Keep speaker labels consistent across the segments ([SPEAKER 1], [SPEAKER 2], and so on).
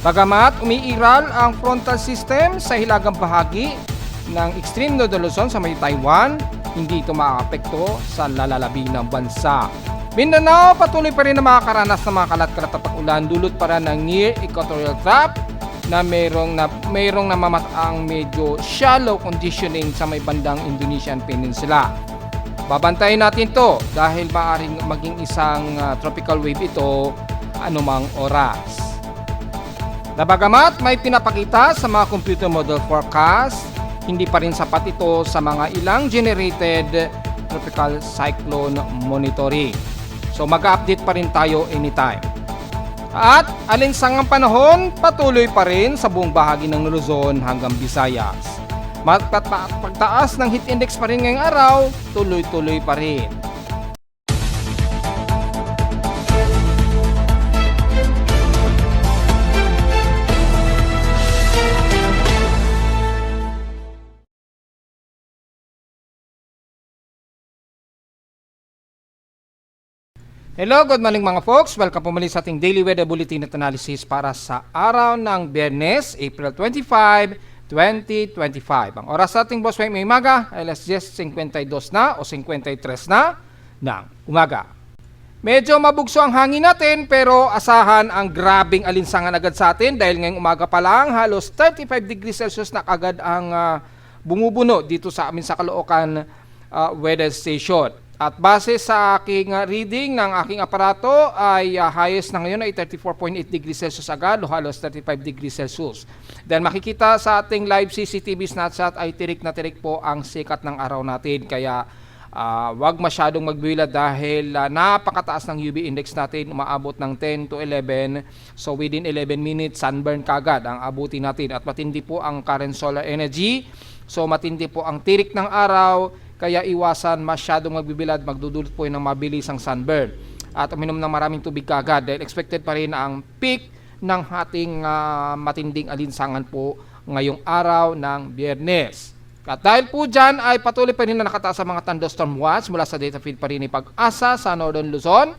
[SPEAKER 1] Bagamat umiiral ang frontal system sa hilagang bahagi ng extreme northern Luzon sa may Taiwan, hindi ito maaapekto sa lalalabi ng bansa. Mindanao, patuloy pa rin na makakaranas ng mga kalat-kalat na pag-ulan dulot para ng near equatorial trough na mayroong namamataang medyo shallow conditioning sa may bandang Indonesian Peninsula. Babantayin natin to dahil maaaring maging isang tropical wave ito anumang oras. Nabagamat may pinapakita sa mga computer model forecast, hindi pa rin sapat ito sa mga ilang generated tropical cyclone monitoring. So mag-update pa rin tayo anytime. At alinsangang panahon, patuloy pa rin sa buong bahagi ng Luzon hanggang Visayas. Pagtaas ng heat index pa rin ngayong araw, tuloy-tuloy pa rin. Hello, good morning mga folks. Welcome po muli sa ating Daily Weather Bulletin at Analysis para sa araw ng Biyernes, April 25, 2025. Ang oras sa ating boss may umaga ay alas 10:52 na o 53 na ng umaga. Medyo mabugso ang hangin natin pero asahan ang grabing alinsangan agad sa atin dahil ngayong umaga pa lang halos 35 degrees Celsius na agad ang bumubuno dito sa amin sa Caloocan weather station. At base sa aking reading ng aking aparato ay highest na ngayon ay 34.8 degrees Celsius agad o halos 35 degrees Celsius. Then makikita sa ating live CCTV snapshot ay tirik na tirik po ang sikat ng araw natin. Kaya wag masyadong magbuwila dahil napakataas ng UV index natin, umaabot ng 10 to 11. So within 11 minutes sunburn kagad ang abutin natin at matindi po ang current solar energy. So matindi po ang tirik ng araw. Kaya iwasan masyadong magbibilad, magdudulot po ng mabilisang sunburn. At uminom ng maraming tubig kagad dahil expected pa rin ang peak ng ating matinding alinsangan po ngayong araw ng Biyernes. At dahil po dyan ay patuloy pa rin na nakataas sa mga thunderstorm watch mula sa data feed pa rin ni Pag-asa sa Northern Luzon.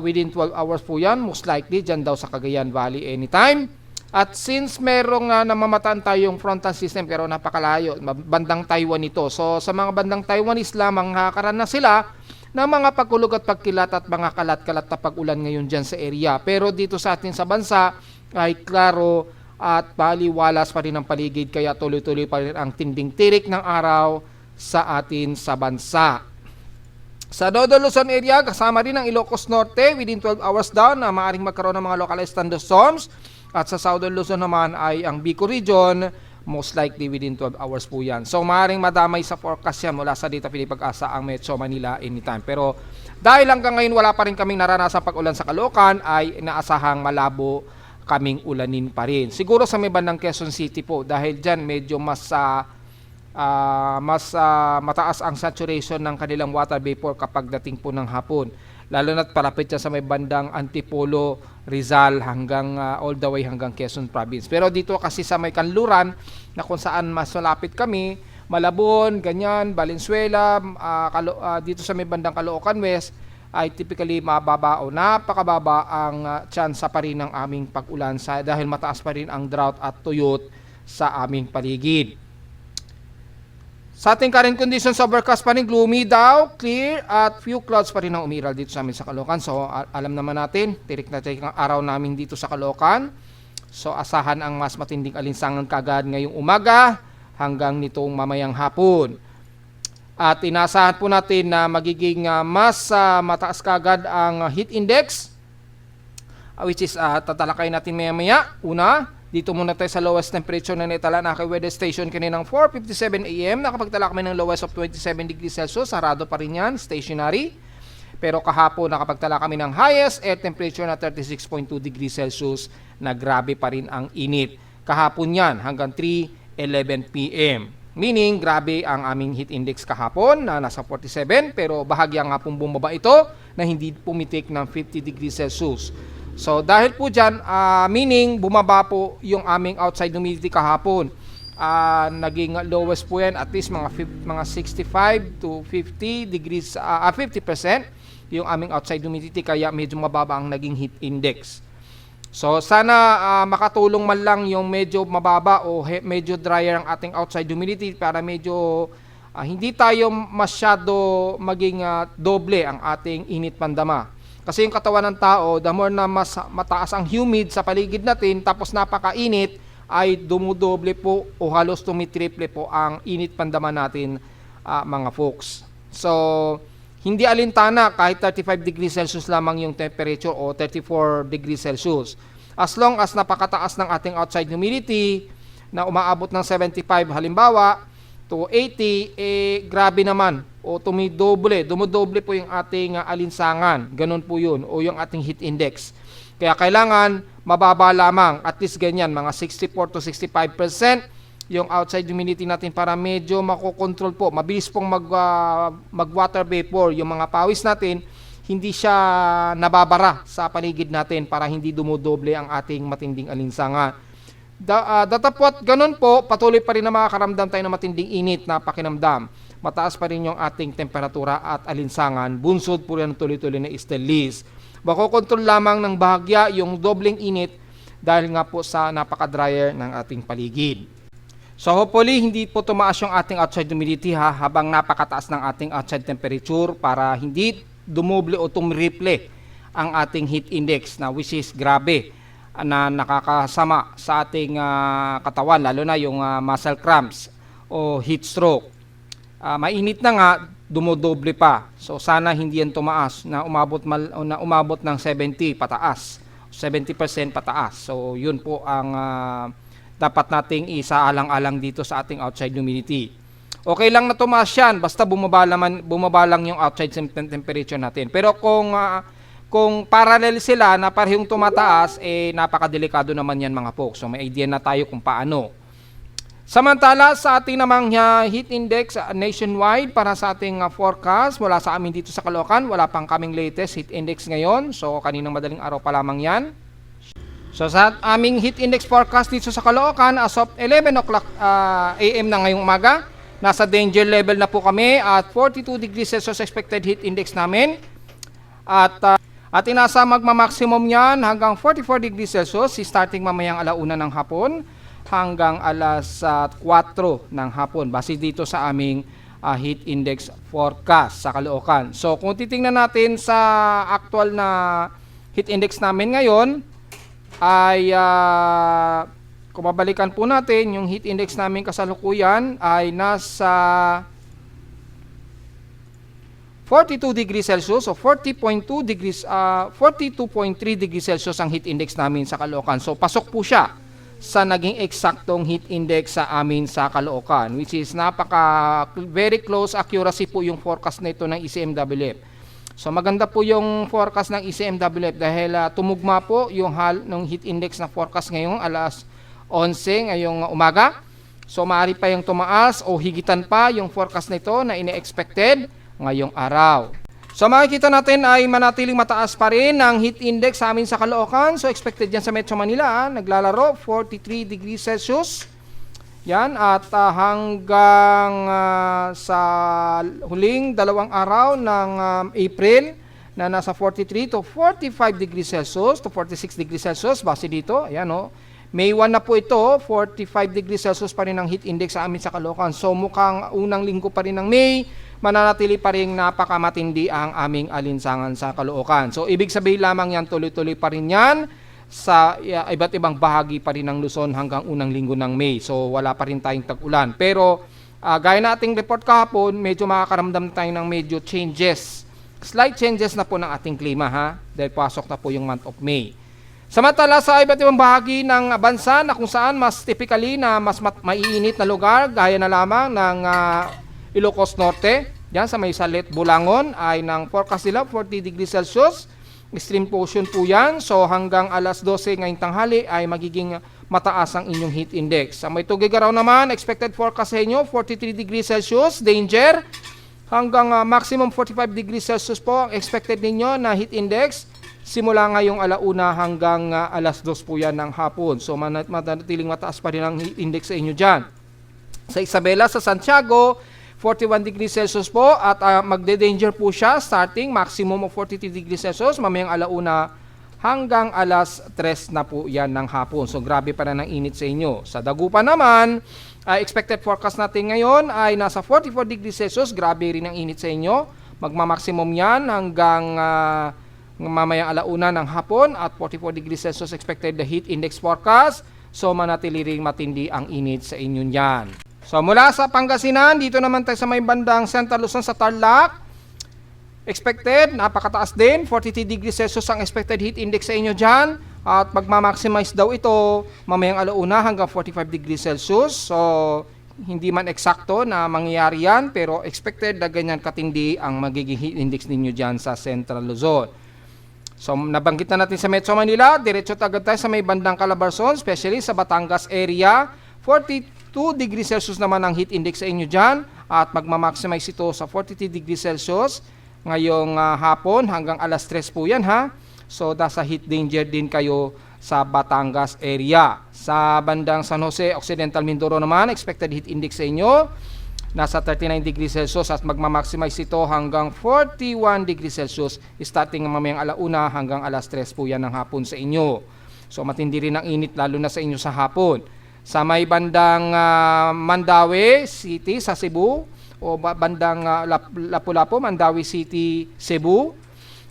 [SPEAKER 1] Within 12 hours po yan, most likely dyan daw sa Cagayan Valley anytime. At since merong namamataan tayong frontal system pero napakalayo, bandang Taiwan ito. So sa mga bandang Taiwanese lamang nakakaranas sila ng mga pagkulog at pagkilat at mga kalat-kalat na pag-ulan ngayon dyan sa area. Pero dito sa atin sa bansa ay klaro at baliwalas pa rin ang paligid kaya tuloy-tuloy pa rin ang tinding tirik ng araw sa atin sa bansa. Sa Northern Luzon area, kasama rin ang Ilocos Norte within 12 hours down na maaaring magkaroon ng mga localized thunderstorms. At sa Southern Luzon naman ay ang Bicol region, most likely within 12 hours po yan. So maaaring madamay sa forecast yan mula sa data Pag-asa ang Metro Manila anytime. Pero dahil hanggang ngayon wala pa rin kaming naranasan pag-ulan sa Caloocan ay inaasahang malabo kaming ulanin pa rin. Siguro sa may bandang Quezon City po dahil dyan medyo mas mataas ang saturation ng kanilang water vapor kapag dating po ng hapon. Lalo na't palapit siya sa may bandang Antipolo, Rizal hanggang all the way hanggang Quezon Province. Pero dito kasi sa may kanluran na kung saan mas malapit kami, Malabon, ganyan, Valenzuela, dito sa may bandang Caloocan West ay typically mababa o napakababa ang tsansa pa rin ng aming pag-ulan dahil mataas pa rin ang drought at tuyot sa aming paligid. Sa ating current conditions, overcast pa rin, gloomy daw, clear at few clouds pa rin ang umiral dito sa amin sa Caloocan. So alam naman natin, tirik na tirik ang araw namin dito sa Caloocan. So asahan ang mas matinding alinsangan kagad ngayong umaga hanggang nitong mamayang hapon. At inasahan po natin na magiging mas mataas kagad ang heat index, which is tatalakay natin maya-maya. Una, dito muna tayo sa lowest temperature na naitala na kay weather station kaninang 4:57 AM. Nakapagtala kami ng lowest of 27 degrees Celsius. Sarado pa rin yan, stationary. Pero kahapon nakapagtala kami ng highest air temperature na 36.2 degrees Celsius na grabe pa rin ang init. Kahapon yan hanggang 3:11 PM. Meaning, grabe ang aming heat index kahapon na nasa 47 pero bahagya nga pong bumaba ito na hindi pumitik ng 50 degrees Celsius. So dahil po dyan, meaning bumaba po yung aming outside humidity kahapon. Naging lowest po yan at least mga 65 to 50 degrees, 50% yung aming outside humidity kaya medyo mababa ang naging heat index. So sana makatulong man lang yung medyo mababa o medyo drier ang ating outside humidity para medyo hindi tayo masyado maging doble ang ating init pandama. Kasi yung katawan ng tao, the more na mas mataas ang humid sa paligid natin tapos napakainit, ay dumudoble po o halos tumitriple po ang init pandama natin, mga folks. So hindi alintana kahit 35 degrees Celsius lamang yung temperature o 34 degrees Celsius. As long as napakataas ng ating outside humidity na umaabot ng 75 halimbawa to 80, grabe naman o dumudoble po yung ating alinsangan. Ganun po yun o yung ating heat index. Kaya kailangan mababa lamang, at least ganyan, mga 64 to 65% yung outside humidity natin para medyo makokontrol po. Mabilis pong mag-water vapor yung mga pawis natin, hindi siya nababara sa paligid natin para hindi dumudoble ang ating matinding alinsangan. Datapot ganun po, patuloy pa rin na makakaramdam tayo ng matinding init na pakinamdam. Mataas pa rin yung ating temperatura at alinsangan. Bunsod po rin tuloy-tuloy na stainless. Makokontrol lamang ng bahagya yung dobleng init dahil nga po sa napaka-dryer ng ating paligid. So hopefully hindi po tumaas yung ating outside humidity habang napakataas ng ating outside temperature para hindi dumoble o tumriple ang ating heat index na which is grabe na nakakasama sa ating katawan, lalo na yung muscle cramps o heat stroke. Mainit na nga, dumodoble pa. So sana hindi yan tumaas na umabot ng 70 pataas, 70% pataas. So yun po ang dapat nating isaalang-alang dito sa ating outside humidity. Okay lang na tumaas yan, basta bumaba lang yung outside temperature natin. Pero kung parallel sila na parehong tumataas, napakadelikado naman yan mga folks. So may idea na tayo kung paano. Samantala sa ating namang heat index nationwide para sa ating forecast mula sa amin dito sa Caloocan, wala pang kaming latest heat index ngayon. So kaninang madaling araw pa lamang yan. So sa aming heat index forecast dito sa Caloocan, as of 11 o'clock AM na ngayong umaga, nasa danger level na po kami at 42 degrees Celsius expected heat index namin. At inasa magma-maximum yan hanggang 44 degrees Celsius starting mamayang 1:00 ng hapon hanggang 4:00 ng hapon base dito sa aming heat index forecast sa Caloocan. So kung titingnan natin sa actual na heat index namin ngayon, ay kung mabalikan po natin yung heat index namin kasalukuyan ay nasa 42 degrees Celsius o 42.3 degrees Celsius ang heat index namin sa Caloocan. So pasok po siya sa naging eksaktong heat index sa amin sa Caloocan, which is very close accuracy po yung forecast na ito ng ECMWF. So maganda po yung forecast ng ECMWF dahil tumugma po yung ng heat index na forecast ngayong 11:00 ngayong umaga. So maaari pa yung tumaas o higitan pa yung forecast nito na ine-expected ngayong araw. So makikita natin ay manatiling mataas pa rin ang heat index sa amin sa Caloocan. So expected yan sa Metro Manila, naglalaro 43 degrees Celsius. Yan, at hanggang sa huling 2 araw ng April na nasa 43 to 45 degrees Celsius to 46 degrees Celsius base dito. Ayan o. May 1 na po ito, 45 degrees Celsius pa rin ang heat index sa amin sa Caloocan. So mukhang unang linggo pa rin ng May, mananatili pa rin napakamatindi ang aming alinsangan sa Caloocan. So ibig sabihin lamang yan, tuloy-tuloy pa rin yan sa iba't ibang bahagi pa rin ng Luzon hanggang unang linggo ng May. So wala pa rin tayong tag-ulan. Pero gaya na ating report kahapon, medyo makakaramdam tayo ng medyo changes. Slight changes na po ng ating klima dahil pasok na po yung month of May. Samantala sa iba't ibang bahagi ng bansa na kung saan mas typically na mas maiinit na lugar, gaya na lamang ng Ilocos Norte, yan sa may Salit, Bulangon ay ng forecast nila 40 degrees Celsius. Extreme portion po yan. So hanggang 12:00 ngayong tanghali ay magiging mataas ang inyong heat index. Sa may Tugigaraw naman, expected forecast sa inyo 43 degrees Celsius, danger. Hanggang maximum 45 degrees Celsius po ang expected ninyo na heat index. Simula ngayong 1:00 hanggang 2:00 po yan ng hapon. So manatiling mataas pa rin ang heat index sa inyo dyan. Sa Isabela, sa Santiago, 41 degrees Celsius po at magde-danger po siya starting maximum of 43 degrees Celsius mamayang 1:00 hanggang alas 3 na po yan ng hapon. So grabe pa na ng init sa inyo. Sa Dagupan naman, expected forecast natin ngayon ay nasa 44 degrees Celsius. Grabe rin ang init sa inyo. Magma-maximum yan hanggang mamayang alauna ng hapon at 44 degrees Celsius expected the heat index forecast. So manatili ring matindi ang init sa inyo yan. So mula sa Pangasinan, dito naman tayo sa may bandang Central Luzon sa Tarlac. Expected, napakataas din, 43 degrees Celsius ang expected heat index sa inyo dyan. At magma-maximize daw ito mamayang alauna hanggang 45 degrees Celsius. So, hindi man eksakto na mangyayari yan, pero expected na ganyan katindi ang magiging heat index ninyo dyan sa Central Luzon. So, nabanggit na natin sa Metro Manila, diretso agad tayo sa may bandang Calabarzon, especially sa Batangas area. 42 degrees Celsius naman ang heat index sa inyo dyan. At magma-maximize ito sa 43 degrees Celsius ngayong hapon hanggang alas 3 po yan ha. So nasa heat danger din kayo sa Batangas area. Sa bandang San Jose, Occidental Mindoro naman, expected heat index sa inyo nasa 39 degrees Celsius at magma-maximize ito hanggang 41 degrees Celsius starting mamayang alauna hanggang alas 3 po yan ng hapon sa inyo. So matindi rin ang init lalo na sa inyo sa hapon. Sa may bandang Mandaue City sa Cebu, o bandang Lapu-Lapu, Mandaue City, Cebu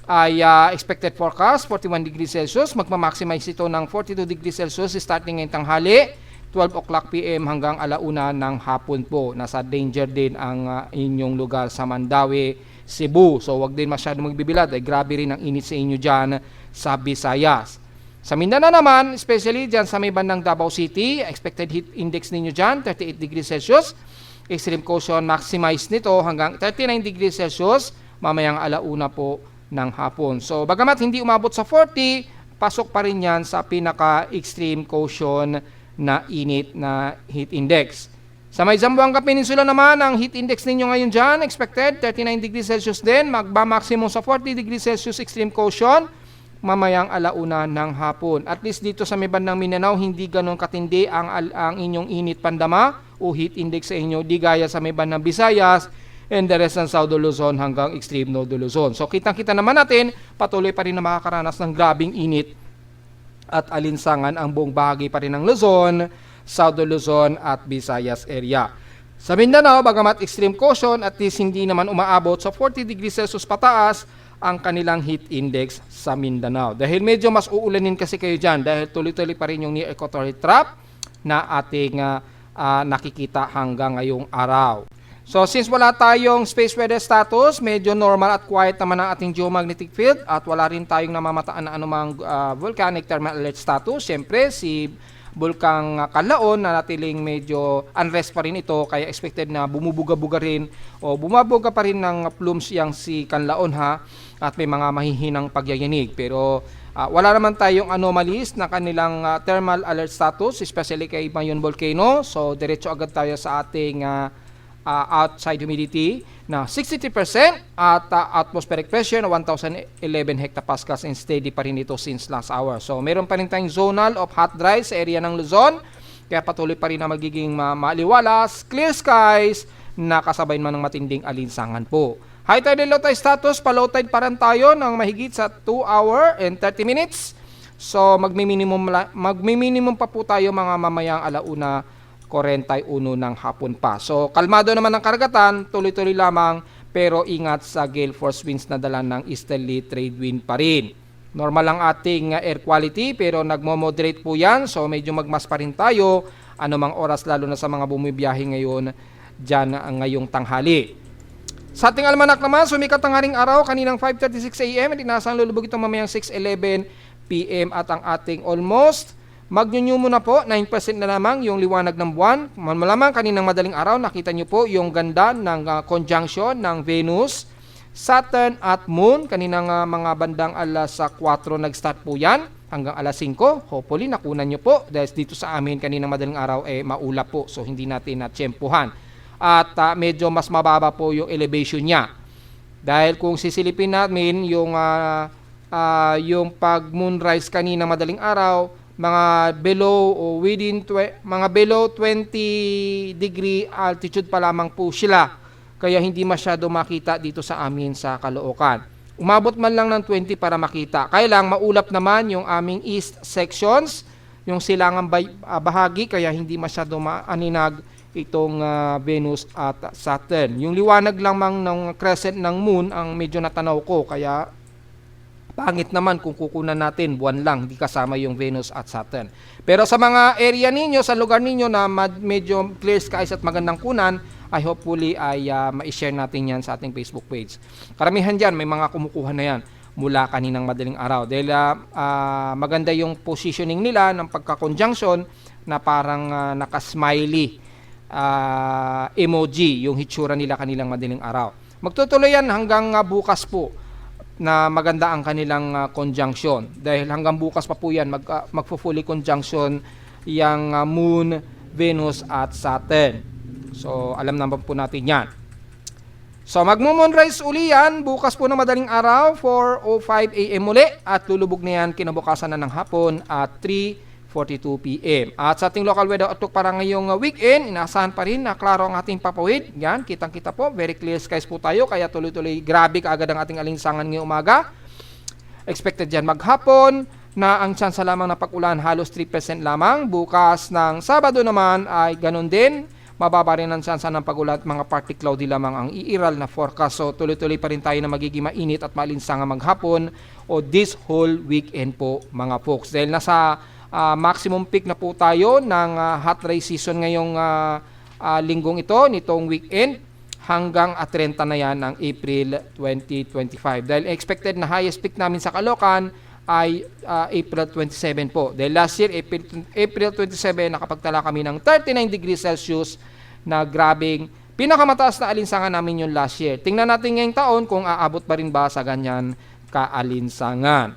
[SPEAKER 1] ay expected forecast 41 degrees Celsius, magma-maximize ito ng 42 degrees Celsius starting ngayong tanghali 12 o'clock PM hanggang alauna ng hapon po. Nasa danger din ang inyong lugar sa Mandaue, Cebu. So wag din masyadong magbibilad, ay grabe rin ang init sa inyo dyan sa Visayas. Sa Mindanao naman, especially dyan sa may bandang Davao City, expected heat index ninyo dyan 38 degrees Celsius. Extreme caution maximize nito hanggang 39 degrees Celsius mamayang alauna po ng hapon. So bagamat hindi umabot sa 40, pasok pa rin yan sa pinaka-extreme caution na init na heat index. Sa may Zamboanga Peninsula naman, ang heat index ninyo ngayon dyan, expected 39 degrees Celsius din, magba-maximum sa 40 degrees Celsius extreme caution mamayang alauna ng hapon. At least dito sa may bandang Mindanao, hindi ganun katindi ang inyong init pandama o heat index sa inyo, di gaya sa may bandang Visayas and the rest ng South Luzon hanggang extreme North Luzon. So kitang-kita naman natin, patuloy pa rin na makakaranas ng grabing init at alinsangan ang buong bahagi pa rin ng Luzon, South Luzon at Visayas area. Sa Mindanao, bagamat extreme caution, at least hindi naman umaabot sa 40 degrees Celsius pataas ang kanilang heat index sa Mindanao. Dahil medyo mas uulanin kasi kayo dyan dahil tuloy-tuloy pa rin yung near equatorial trap na ating nakikita hanggang ngayong araw. So since wala tayong space weather status, medyo normal at quiet naman ang ating geomagnetic field at wala rin tayong namamataan na anumang volcanic thermal alert status. Siyempre si Bulkang Kanlaon na natiling medyo unrest pa rin ito, kaya expected na bumubuga-buga rin o bumabuga pa rin ng plumes yang si Kanlaon ha, at may mga mahihinang pagyayanig. Pero wala naman tayong anomalies na kanilang thermal alert status, especially kay Mayon Volcano. So diretso agad tayo sa ating outside humidity na 63% at atmospheric pressure na 1,011 hectopascals and steady pa rin ito since last hour. So meron pa rin tayong zonal of hot dry sa area ng Luzon, kaya patuloy pa rin na magiging maliwalas, clear skies na kasabay man ng matinding alinsangan po. High tide and low tide status, pa-low tide pa rin tayo ng mahigit sa 2 hour and 30 minutes. So magmi-minimum pa po tayo mga mamayang alauna 41 ng hapon pa. So kalmado naman ang karagatan, tuloy-tuloy lamang, pero ingat sa gale force winds na dala ng easterly trade wind pa rin. Normal ang ating air quality pero nagmo-moderate po yan, so medyo magmas pa rin tayo anumang oras, lalo na sa mga bumibiyahe ngayon dyan ngayong tanghali. Sa ating almanak naman, sumikat ang haring araw kaninang 5:36 AM, inasang lulubog itong mamayang 6:11 PM at ang ating almost mag-new muna po, 9% na lamang yung liwanag ng buwan. Malamang kaninang madaling araw, nakita nyo po yung ganda ng conjunction ng Venus, Saturn at Moon. Kaninang mga bandang alas 4 nag-start po yan hanggang alas 5. Hopefully nakunan nyo po dahil dito sa amin kaninang madaling araw maulap po, so hindi natin natsyempohan. At medyo mas mababa po yung elevation niya. Dahil kung sisilipin namin yung pag moonrise kaninang madaling araw, mga below o mga below 20 degree altitude pa lamang po sila, kaya hindi masyado makita dito sa amin sa Caloocan. Umabot man lang ng 20 para makita. Kaya lang, maulap naman yung aming east sections, yung silangang bahagi, kaya hindi masyado maaninag itong Venus at Saturn. Yung liwanag lamang ng crescent ng moon ang medyo natanaw ko, kaya pangit naman kung kukunan natin buwan lang, di kasama yung Venus at Saturn. Pero sa mga area ninyo, sa lugar ninyo na medyo clear skies at magandang kunan, I hopefully ay ma-share natin yan sa ating Facebook page. Karamihan dyan, may mga kumukuha na yan mula kaninang madaling araw. Dahil maganda yung positioning nila ng pagka-conjunction na parang naka-smiley emoji, yung hitsura nila kanilang madaling araw. Magtutuloy yan hanggang bukas po na maganda ang kanilang conjunction. Dahil hanggang bukas pa po yan, magpo-fully conjunction yung Moon, Venus at Saturn. So, alam naman po natin yan. So, magmo-moonrise uli yan bukas po na madaling araw, 4:05 AM uli, at lulubog na yan kinabukasan na ng hapon at 3:42 PM. At sa ating local weather outlook para ngayong weekend, inaasahan pa rin na klaro ang ating papawid. Yan, kitang-kita po, very clear skies po tayo, kaya tuloy-tuloy grabe kaagad ang ating alinsangan ngayong umaga. Expected dyan maghapon na ang tsansa lamang na pag-ulan halos 3% lamang. Bukas ng Sabado naman ay ganun din. Mababa rin ang tsansa ng pag-ulan at mga partly cloudy lamang ang iiral na forecast. So tuloy-tuloy pa rin tayo na magiging mainit at maalinsangan maghapon o this whole weekend po mga folks. Dahil nasa maximum peak na po tayo ng hot ray season ngayong linggong ito, nitong weekend, hanggang 30 na yan ng April 2025. Dahil expected na highest peak namin sa Caloocan ay April 27 po. Dahil last year, April 27, nakapagtala kami ng 39 degrees Celsius na grabing pinakamataas na alinsangan namin yung last year. Tingnan natin ngayong taon kung aabot pa rin ba sa ganyan kaalinsangan.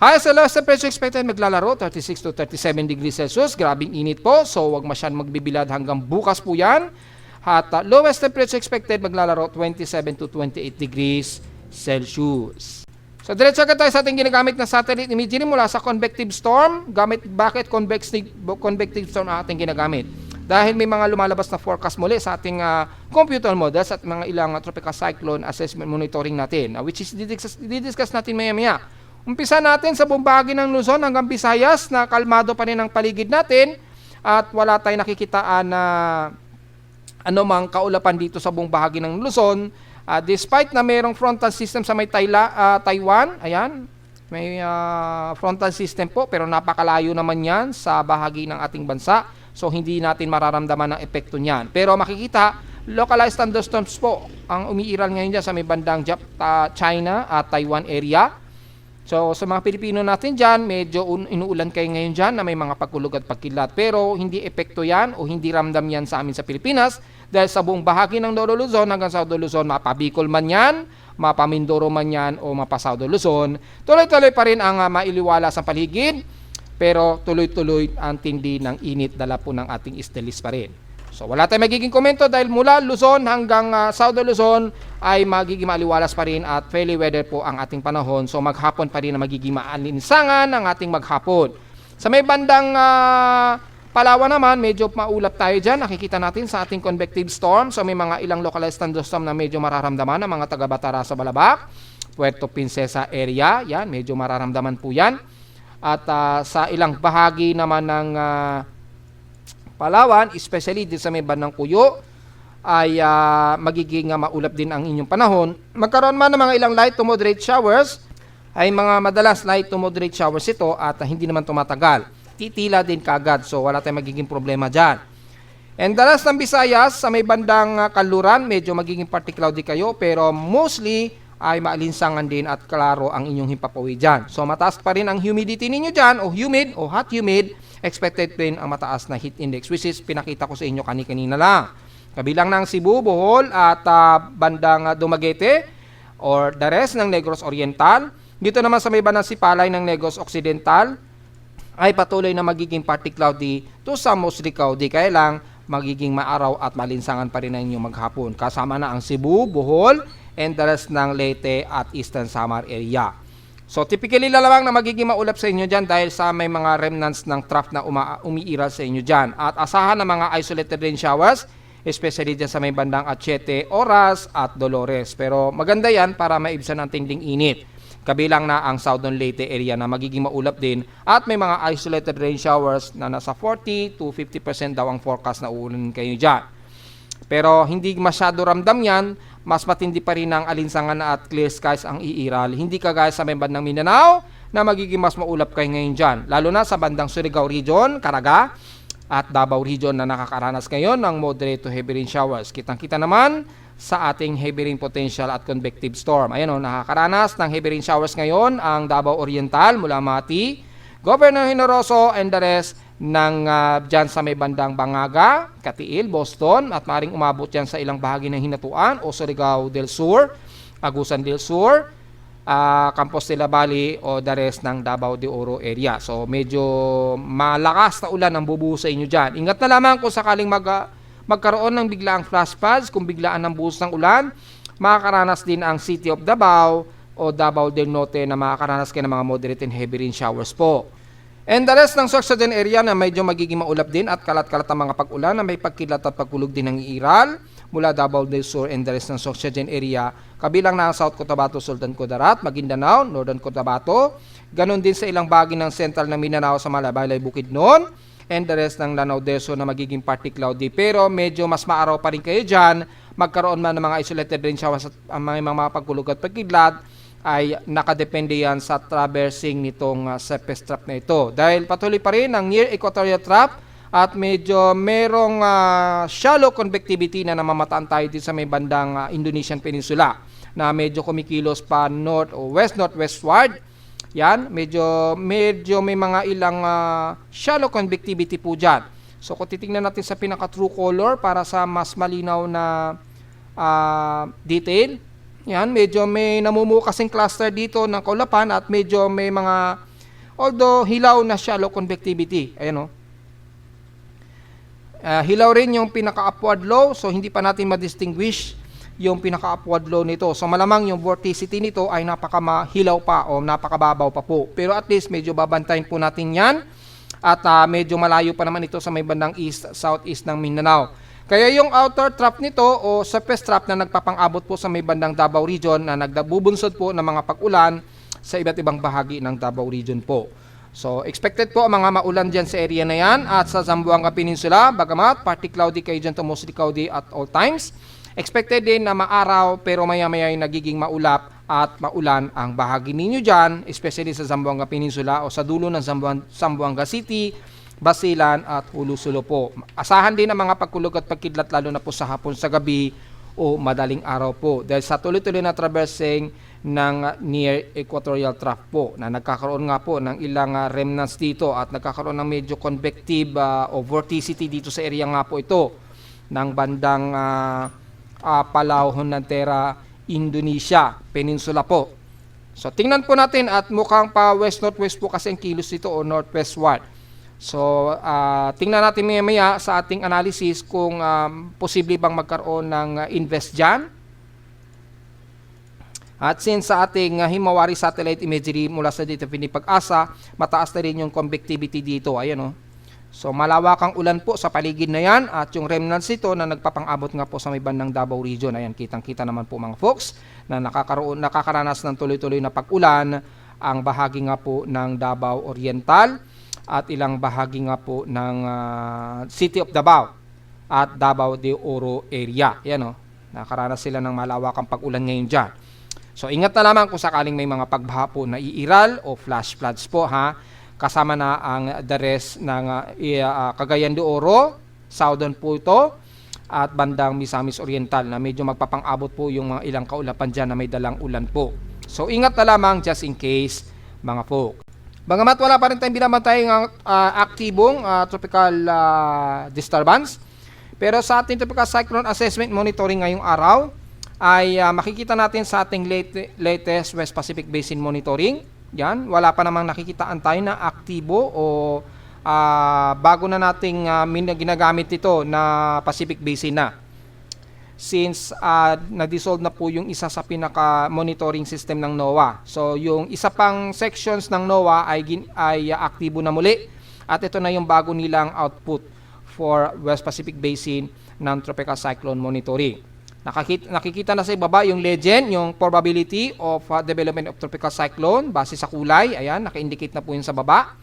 [SPEAKER 1] Highest and lowest temperature expected maglalaro 36 to 37 degrees Celsius. Grabing init po, so wag masyadong magbibilad hanggang bukas po yan. At lowest temperature expected maglalaro 27 to 28 degrees Celsius. So diretso agad tayo sa ating ginagamit na satellite imagery mula sa convective storm. Bakit convective storm ang ating ginagamit? Dahil may mga lumalabas na forecast muli sa ating computer models at mga ilang tropical cyclone assessment monitoring natin, which is didiscuss natin maya-maya. Umpisa natin sa buong bahagi ng Luzon hanggang Visayas na kalmado pa rin ang paligid natin at wala tayong nakikitaan na anumang kaulapan dito sa buong bahagi ng Luzon. Despite na mayroong frontal system sa may Taiwan, ayan, may frontal system po pero napakalayo naman yan sa bahagi ng ating bansa. So hindi natin mararamdaman ang epekto niyan. Pero makikita, localized thunderstorms po ang umiiral ngayon dyan sa may bandang China at Taiwan area. So sa mga Pilipino natin dyan, medyo inuulan kayo ngayon dyan na may mga pagkulog at pagkilat. Pero hindi epekto yan o hindi ramdam yan sa amin sa Pilipinas dahil sa buong bahagi ng Lolo Luzon hanggang Saudo Luzon, mapabicol man yan, mapamindoro man yan o mapasaudo Luzon, tuloy-tuloy pa rin ang mailiwala sa paligid pero tuloy-tuloy ang tindi ng init dala po ng ating istelis pa rin. So wala tayong magiging komento dahil mula Luzon hanggang Saudo Luzon ay magiging maaliwalas pa rin at fairly weather po ang ating panahon. So maghapon pa rin na magiging maalinsangan ang ating maghapon. Sa may bandang Palawan naman, medyo maulap tayo dyan. Nakikita natin sa ating convective storm. So may mga ilang localized thunderstorm na medyo mararamdaman ng mga taga-Batara sa Balabac, Puerto Princesa area. Yan, medyo mararamdaman po yan. At sa ilang bahagi naman ng Palawan, especially dito sa may bandang Cuyo, ay magiging maulap din ang inyong panahon. Magkaroon man ng mga ilang light to moderate showers, ay mga madalas light to moderate showers ito at hindi naman tumatagal. Titila din kagad, so wala tayong magiging problema dyan. And dalas ng Visayas, sa may bandang Kanluran, medyo magiging partly cloudy kayo, pero mostly ay maalinsangan din at klaro ang inyong himpapawid dyan. So mataas pa rin ang humidity ninyo dyan, o humid, o hot humid, expected din ang mataas na heat index, which is pinakita ko sa inyo kanina lang. Kabilang ng Cebu, Bohol, at bandang Dumaguete, or the rest ng Negros Oriental. Dito naman sa may bandang Sipalay ng Negros Occidental, ay patuloy na magiging partly cloudy to some mostly cloudy, kaya lang magiging maaraw at malinsangan pa rin ang inyong maghapon. Kasama na ang Cebu, Bohol, and the rest ng Leyte at Eastern Samar area. So typically lamang na magiging maulap sa inyo dyan dahil sa may mga remnants ng trough na umiiral sa inyo dyan. At asahan ng mga isolated rain showers especially dyan sa may bandang Achete, Oras at Dolores. Pero maganda yan para maibsan ang tinding init. Kabilang na ang Southern Leyte area na magiging maulap din at may mga isolated rain showers na nasa 40 to 50% daw ang forecast na uulan kayo dyan. Pero hindi masyado ramdam yan, mas matindi pa rin ang alinsangan at clear skies ang iiral. Hindi kagaya sa may bandang Mindanao na magiging mas maulap kayo ngayon dyan. Lalo na sa bandang Surigao Region, Caraga at Davao Region na nakakaranas ngayon ng moderate to heavy rain showers. Kitang-kita naman sa ating heavy rain potential at convective storm. Ayan o, nakakaranas ng heavy rain showers ngayon ang Davao Oriental mula Mati, Governor Generoso and the rest ng dyan sa may bandang Bangaga, Katiil, Boston at maaaring umabot dyan sa ilang bahagi ng Hinatuan o Surigao del Sur, Agusan del Sur, Campos de la Valle o the rest ng Davao de Oro area. So medyo malakas na ulan ang bubuhos sa inyo dyan. Ingat na lamang kung sakaling magkaroon ng biglaang flash floods, kung biglaan ang buhos ng ulan, makakaranas din ang City of Davao o Davao del Norte na makakaranas kayo ng mga moderate and heavy rain showers po. And the rest ng Sorsogon area na medyo magiging maulap din at kalat-kalat ang mga pag-ulan na may pagkilat at pagkulog din ng iral mula Davao del Sur and the rest ng Sorsogon area. Kabilang na ang South Cotabato, Sultan Kudarat, Maguindanao, Northern Cotabato, ganon din sa ilang bahagi ng Central na Mindanao sa Malabalay, Bukidnon, and the rest ng Lanao del Sur na magiging partly cloudy. Pero medyo mas maaraw pa rin kayo dyan. Magkaroon man ng mga isolated rain showers at may mga pagkulog at pagkidlat ay nakadepende yan sa traversing nitong surface trap na ito. Dahil patuloy pa rin ang near equatorial trap at medyo merong shallow convectivity na namamataan tayo dito sa may bandang Indonesian Peninsula na medyo kumikilos pa north o west-northwestward. Yan, medyo may mga ilang shallow convectivity po dyan. So kung titingnan natin sa pinaka true color para sa mas malinaw na detail, yan, medyo may namumukasing cluster dito ng kaulapan at medyo may mga, although hilaw na shallow convectivity. Ayan o. Hilaw rin yung pinaka-upward low, so hindi pa natin ma-distinguish yung pinaka-upward low nito. So malamang yung vorticity nito ay napakamahilaw pa o napakababaw pa po. Pero at least medyo babantayin po natin yan at medyo malayo pa naman ito sa may bandang east, southeast ng Mindanao. Kaya yung outer trap nito o surface trap na nagpapang-abot po sa may bandang Davao Region na nagbubunsod po ng mga pag-ulan sa iba't ibang bahagi ng Davao Region po. So expected po ang mga maulan dyan sa area na yan at sa Zamboanga Peninsula, bagamat partly cloudy kayo dyan to mostly cloudy at all times. Expected din na maaraw pero maya-maya ay nagiging maulap at maulan ang bahagi ninyo dyan, especially sa Zamboanga Peninsula o sa dulo ng Zamboanga City, Basilan at Hulusulo po. Asahan din ang mga pagkulog at pagkidlat lalo na po sa hapon, sa gabi o madaling araw po dahil sa tuloy-tuloy na traversing ng near equatorial trough po na nagkakaroon nga po ng ilang remnants dito at nagkakaroon ng medyo convective o vorticity dito sa area nga po ito ng bandang Palau, Honantera, Indonesia, Peninsula po. So tingnan po natin at mukhang pa west-northwest po kasi ang kilos dito o northwestward. So tingnan natin maya sa ating analysis kung posible bang magkaroon ng invest dyan. At since sa ating Himawari satellite imagery mula sa dito Pag-asa, mataas na rin yung convectivity dito. Ayan o. So malawakang ulan po sa paligid na yan at yung remnants ito na nagpapang-abot nga po sa may bandang Davao Region. Ayan, kitang-kita naman po mga folks na nakakaranas ng tuloy-tuloy na pag-ulan ang bahagi nga po ng Davao Oriental at ilang bahagi nga po ng City of Davao at Davao de Oro area. Ayan o, nakakaranas sila ng malawakang pag-ulan ngayon dyan. So ingat na lamang kung sakaling may mga pagbaha po na iiral o flash floods po ha. Kasama na ang the rest ng Cagayan de Oro, Southern po ito, at bandang Misamis Oriental na medyo magpapang-abot po yung mga ilang kaulapan dyan na may dalang ulan po. So ingat na lamang just in case mga folk. Bagamat wala pa rin tayong binabantay ng aktibong tropical disturbance, pero sa ating tropical cyclone assessment monitoring ngayong araw ay makikita natin sa ating latest West Pacific Basin monitoring. Yan, wala pa namang nakikitaan tayo na aktibo o bago na nating ginagamit ito na Pacific Basin na. Since na-dissolve na po yung isa sa pinaka-monitoring system ng NOAA. So yung isa pang sections ng NOAA ay aktibo na muli at ito na yung bago nilang output for West Pacific Basin ng Tropical Cyclone Monitoring. Nakikita na sa ibaba yung legend, yung probability of development of tropical cyclone base sa kulay. Ayan, naka-indicate na po yun sa baba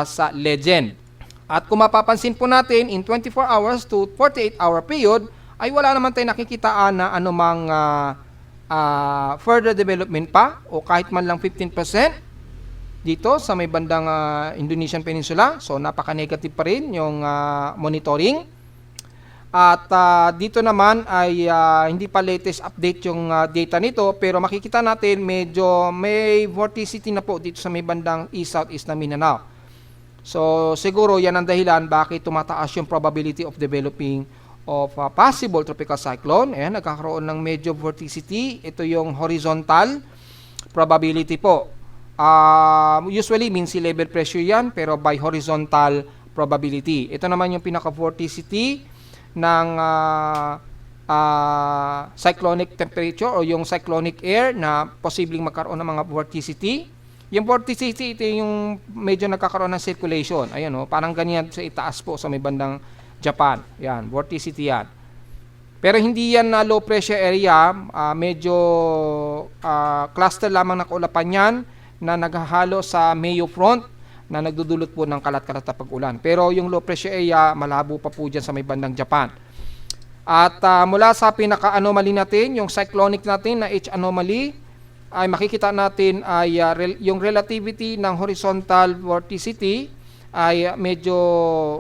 [SPEAKER 1] sa legend. At kung mapapansin po natin, in 24 hours to 48-hour period, ay wala naman tayong nakikitaan na anumang further development pa o kahit man lang 15% dito sa may bandang Indonesian Peninsula. So napaka-negative pa rin yung monitoring. At dito naman ay hindi pa latest update yung data nito, pero makikita natin medyo may vorticity na po dito sa may bandang east-southeast na Mindanao. So siguro yan ang dahilan bakit tumataas yung probability of developing of possible tropical cyclone. Ayan, nagkakaroon ng medyo vorticity. Ito yung horizontal probability po. Usually mean sea level pressure yan, pero by horizontal probability. Ito naman yung pinaka-vorticity ng cyclonic temperature o yung cyclonic air na posibleng magkaroon ng mga vorticity. Yung vorticity, ito yung medyo nagkakaroon ng circulation. Ayan o, parang ganyan sa itaas po sa may bandang Japan. Yan, vorticity yan. Pero hindi yan na low pressure area, medyo cluster lamang ng kaulapan yan na naghahalo sa Mayo front na nagdudulot po ng kalat-kalat na pag-ulan. Pero yung low pressure area, malabo pa po dyan sa may bandang Japan. At mula sa pinaka-anomaly natin, yung cyclonic natin na H anomaly, ay makikita natin ay yung relativity ng horizontal vorticity ay medyo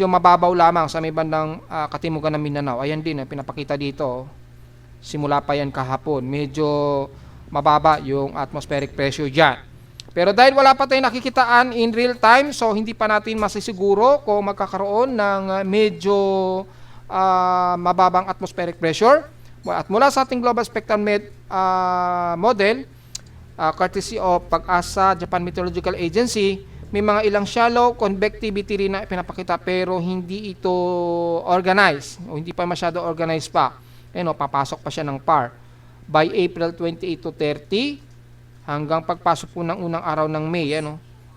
[SPEAKER 1] mababaw lamang sa may bandang katimugan ng Mindanao. Ayan din, pinapakita dito. Simula pa yan kahapon. Medyo mababa yung atmospheric pressure dyan. Pero dahil wala pa tayong nakikitaan in real time, so hindi pa natin masisiguro kung magkakaroon ng medyo mababang atmospheric pressure. At mula sa ating Global Spectrum model, courtesy of Pag-asa Japan Meteorological Agency, may mga ilang shallow convectivity rin na pinapakita pero hindi ito organized o hindi pa masyado organized pa. Papasok pa siya ng PAR by April 28 to 30 hanggang pagpasok po ng unang araw ng May.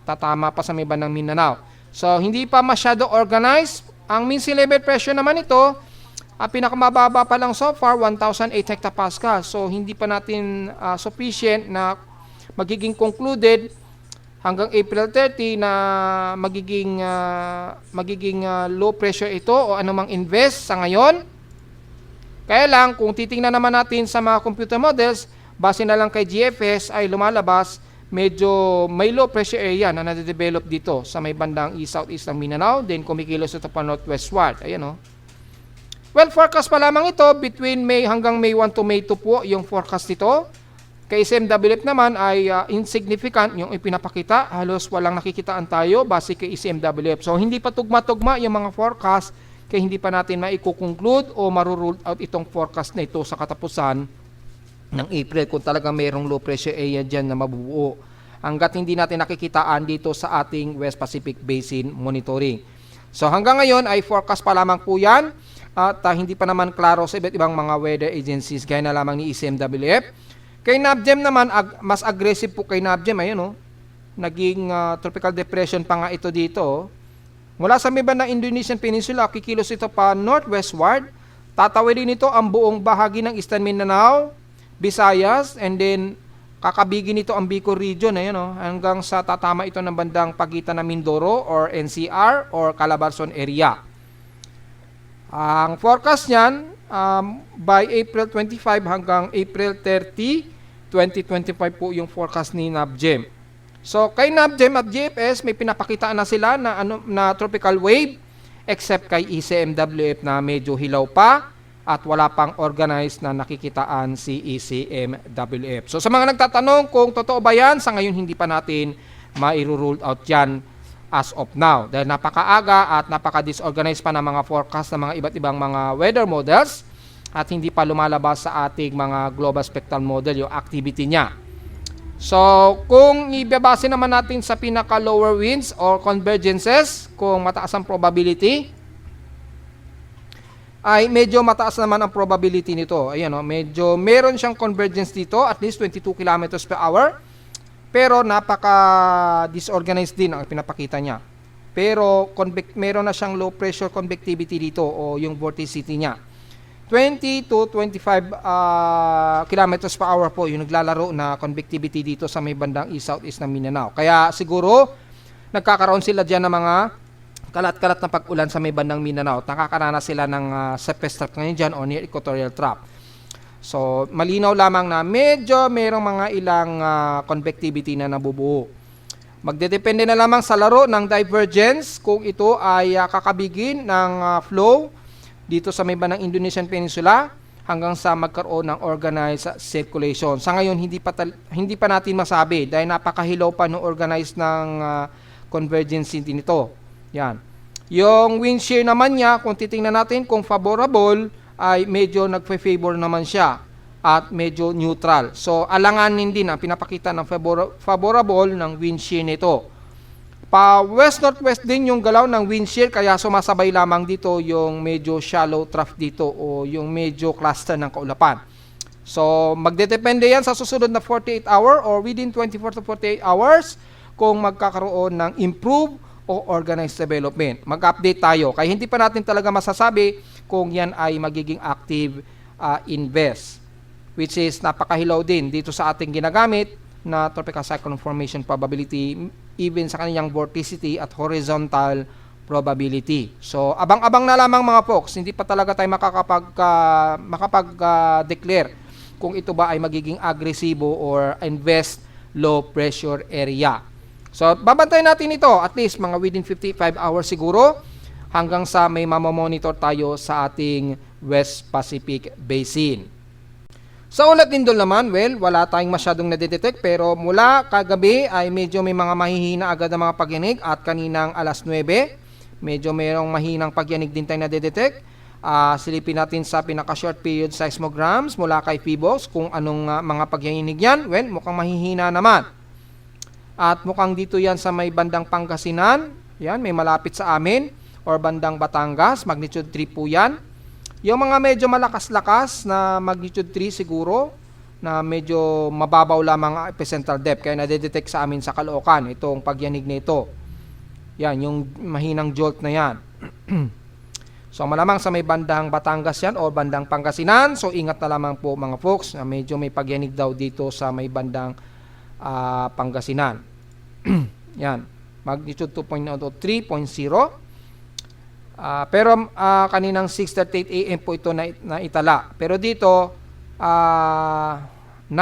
[SPEAKER 1] Tatama pa sa may bandang Mindanao. So hindi pa masyado organized. Ang mean sea level pressure naman ito, pinakamababa pa lang so far, 1,008 hectopascal. So hindi pa natin sufficient na magiging concluded hanggang April 30 na magiging low pressure ito o anumang invest sa ngayon. Kaya lang, kung titingnan naman natin sa mga computer models, base na lang kay GFS ay lumalabas medyo may low pressure area na nade-develop dito sa may bandang east-southeast ng Mindanao, then kumikilos ito pa northwestward. Ayan o. Well, forecast pa lamang ito between May hanggang May 1 to May 2 po yung forecast nito. Kay ICMWF naman ay insignificant yung ipinapakita. Halos walang nakikitaan tayo base kay ICMWF. So, hindi pa tugma-tugma yung mga forecast kaya hindi pa natin maiko-conclude o maruruled out itong forecast na ito sa katapusan ng April kung talagang mayroong low pressure area dyan na mabubuo. Hanggat hindi natin nakikitaan dito sa ating West Pacific Basin Monitoring. So, hanggang ngayon ay forecast pa lamang po yan. At hindi pa naman klaro sa iba't ibang mga weather agencies gaya na lamang ni ICMWF. Kay NABGEM naman, mas aggressive po kay NABGEM. Ayun, naging tropical depression pa nga ito dito. Mula sa may bandang Indonesian Peninsula, kikilos ito pa northwestward. Tatawirin ito ang buong bahagi ng Eastern Mindanao, Visayas, and then kakabigin nito ang Bicol region. Ayun, hanggang sa tatama ito ng bandang pagitan ng Mindoro or NCR or Calabarzon area. Ang forecast niyan by April 25 hanggang April 30, 2025 po yung forecast ni NABGEM. So kay NABGEM at GFS may pinapakita na sila na tropical wave except kay ICMWF na medyo hilaw pa at wala pang organized na nakikitaan si ICMWF. So sa mga nagtatanong kung totoo ba yan, sa ngayon hindi pa natin ma-rule out yan as of now. Dahil napakaaga at napaka-disorganized pa ng mga forecast ng mga iba't ibang mga weather models at hindi pa lumalabas sa ating mga global spectral model yung activity niya. So, kung ibabase naman natin sa pinaka-lower winds or convergences, kung mataas ang probability, ay medyo mataas naman ang probability nito. Ayan, medyo meron siyang convergence dito, at least 22 km per hour. Pero napaka-disorganized din ang pinapakita niya. pero meron na siyang low pressure convectivity dito o yung vorticity niya. 20 to 25 kilometers per hour po yung naglalaro na convectivity dito sa may bandang east-southeast ng Mindanao. Kaya siguro nagkakaroon sila dyan ng mga kalat-kalat na pag-ulan sa may bandang Mindanao. Nakakaranas sila ng surface trough ngayon dyan o near equatorial trough. So, malinaw lamang na medyo mayroong mga ilang convectivity na nabubuo. Magdedepende na lamang sa laro ng divergence kung ito ay kakabigin ng flow dito sa may bandang Indonesian Peninsula hanggang sa magkaroon ng organized circulation. Sa ngayon, hindi pa natin masabi dahil napakahilaw pa ng organized ng convergence nito. Yan. Yung wind shear naman niya, kung titingnan natin kung favorable, ay medyo nagfe-favor naman siya at medyo neutral. So, alanganin din ang pinapakita ng favorable ng wind shear nito. Pa west-northwest din yung galaw ng wind shear, kaya sumasabay lamang dito yung medyo shallow trough dito o yung medyo cluster ng kaulapan. So, magdedepende yan sa susunod na 48 hour or within 24 to 48 hours kung magkakaroon ng improve o organized development. Mag-update tayo. Kaya hindi pa natin talaga masasabi kung yan ay magiging active invest, which is napakahilaw din dito sa ating ginagamit na tropical cyclone formation probability, even sa kanyang vorticity at horizontal probability. So, abang-abang na lamang mga folks. Hindi pa talaga tayo makapag-declare kung ito ba ay magiging agresibo or invest low pressure area. So, babantayan natin ito at least mga within 55 hours siguro hanggang sa may mamamonitor tayo sa ating West Pacific Basin. Sa ulat lindol naman, well, wala tayong masyadong nadidetect pero mula kagabi ay medyo may mga mahihina agad na mga pagyanig at kaninang alas 9, medyo mayroong mahinang pagyanig din tayo nadidetect. Silipin natin sa pinaka-short period seismograms mula kay PHIVOLCS kung anong mga pagyanig yan. Well, mukhang mahihina naman. At mukhang dito yan sa may bandang Pangasinan, yan, may malapit sa amin, or bandang Batangas, magnitude 3 po yan. Yung mga medyo malakas-lakas na magnitude 3 siguro, na medyo mababaw lamang ang epicentral depth, kaya nadedetect sa amin sa Caloocan, itong pagyanig nito. Yan, yung mahinang jolt na yan. So malamang sa may bandang Batangas yan, o bandang Pangasinan, so ingat na lamang po mga folks, na medyo may pagyanig daw dito sa may bandang Pangasinan. Yan, magnitude 2.0 o 3.0. Pero kaninang 6:38 AM po ito na itala. Pero dito 9,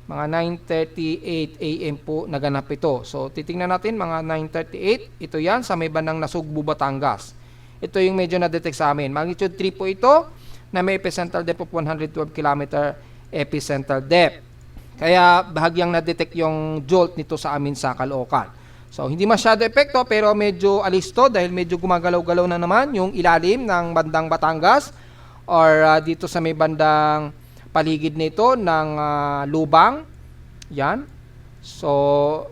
[SPEAKER 1] mga 9:38 AM po naganap ito. So titingnan natin mga 9:38, ito yan sa may bandang Nasugbu, Batangas. Ito yung medyo na-detect sa amin. Magnitude 3 po ito na may epicentral depth of 112 km epicentral depth. Kaya bahagyang na-detect yung jolt nito sa amin sa Caloocan. So, hindi masyado epekto pero medyo alisto dahil medyo gumagalaw-galaw na naman yung ilalim ng bandang Batangas or dito sa may bandang paligid nito ng Lubang. Yan. So,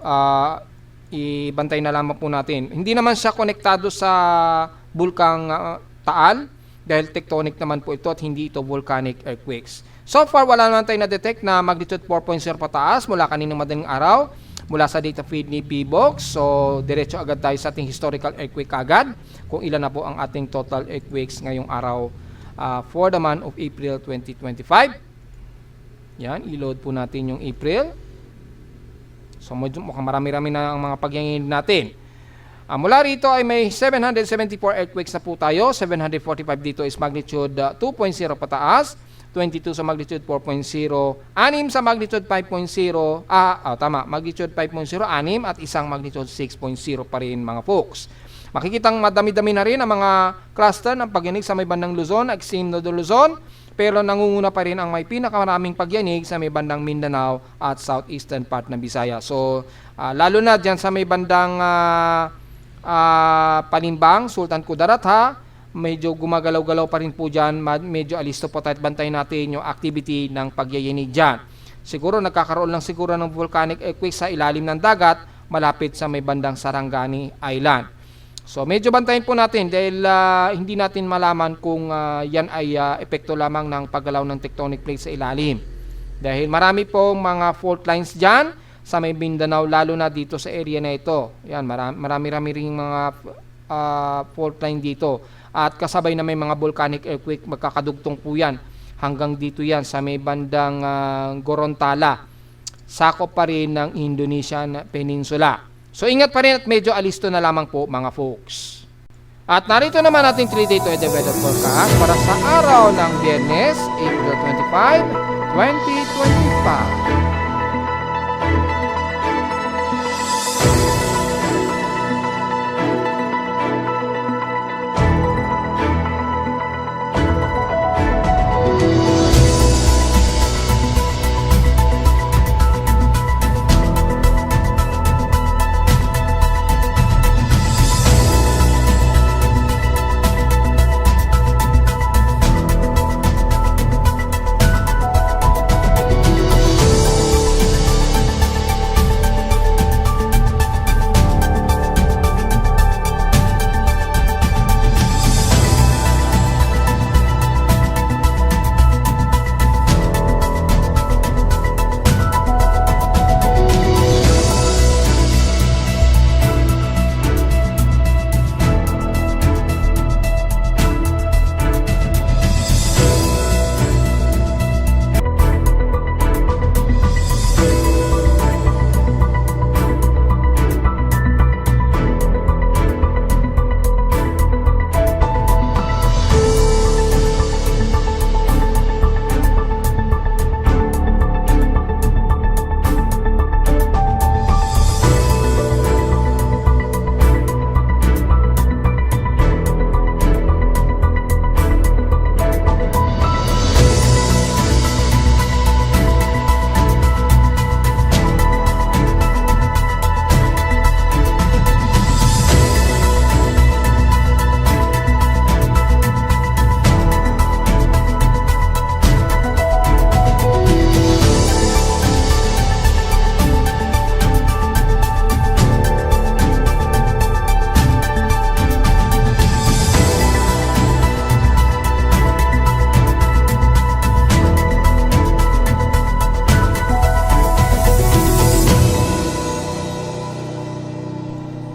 [SPEAKER 1] ibantay na lamang po natin. Hindi naman siya konektado sa bulkang Taal dahil tectonic naman po ito at hindi ito volcanic earthquakes. So far, wala naman tayo na-detect na magnitude 4.0 pataas mula kaninang madaling araw mula sa data feed ni PHIVOLCS. So, diretso agad tayo sa ating historical earthquake agad kung ilan na po ang ating total earthquakes ngayong araw for the month of April 2025. Yan, i-load po natin yung April. So, mukhang marami-rami na ang mga pagyangin natin. Mula rito ay may 774 earthquakes na po tayo. 745 dito is magnitude 2.0 pataas. 22 sa magnitude 4.0, 6 sa magnitude 5.0, magnitude 5.0, 6 at isang magnitude 6.0 pa rin mga folks. Makikitang madami-dami na rin ang mga cluster ng pagyanig sa may bandang Luzon, extreme Northern Luzon, pero nangunguna pa rin ang may pinakamaraming pagyanig sa may bandang Mindanao at southeastern part ng Visayas. So, lalo na dyan sa may bandang Panimbang, Sultan Kudarat medyo gumagalaw-galaw pa rin po dyan, medyo alisto po tayo at bantayin natin yung activity ng pagyayinig dyan. Siguro nagkakaroon lang siguro ng volcanic earthquake sa ilalim ng dagat malapit sa may bandang Sarangani Island. So medyo bantayin po natin dahil hindi natin malaman kung yan ay epekto lamang ng paggalaw ng tectonic plates sa ilalim. Dahil marami pong mga fault lines dyan sa may Mindanao, lalo na dito sa area na ito. Yan, marami-rami ring mga fault line dito. At kasabay na may mga volcanic earthquake, magkakadugtong po yan. Hanggang dito yan sa may bandang Gorontala. Sakop pa rin ng Indonesian Peninsula. So ingat pa rin at medyo alisto na lamang po mga folks. At narito naman ating 3-day to weather forecast para sa araw ng Biyernes, April 25, 2025.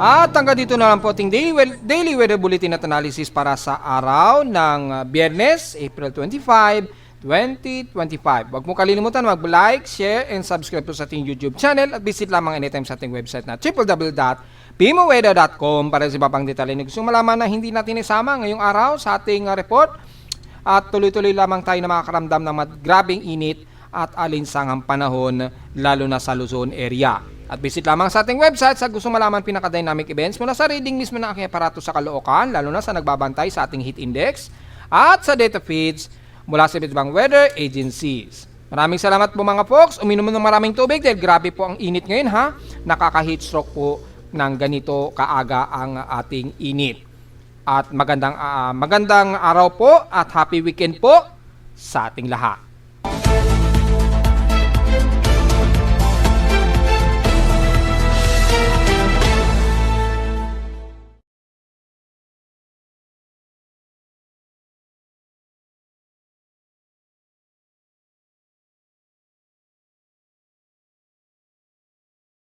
[SPEAKER 1] At hanggang dito na lang po ating daily weather bulletin at analysis para sa araw ng Biyernes, April 25, 2025. Huwag mo kalilimutan mag-like, share, and subscribe po sa ating YouTube channel at visit lamang anytime sa ating website na www.pimoweather.com para sa iba pang detalye na gusto malaman na hindi natin isama ngayong araw sa ating report. At tuloy-tuloy lamang tayo na makakaramdam ng grabing init at alinsangang panahon lalo na sa Luzon area. At visit lamang sa ating website sa gusto malaman pinaka-dynamic events mula sa reading mismo ng aking aparato sa Caloocan, lalo na sa nagbabantay sa ating heat index at sa data feeds mula sa iba't ibang weather agencies. Maraming salamat po mga folks. Uminom ng maraming tubig dahil grabe po ang init ngayon ha. Nakaka-heat stroke po ng ganito kaaga ang ating init. At magandang araw po at happy weekend po sa ating lahat.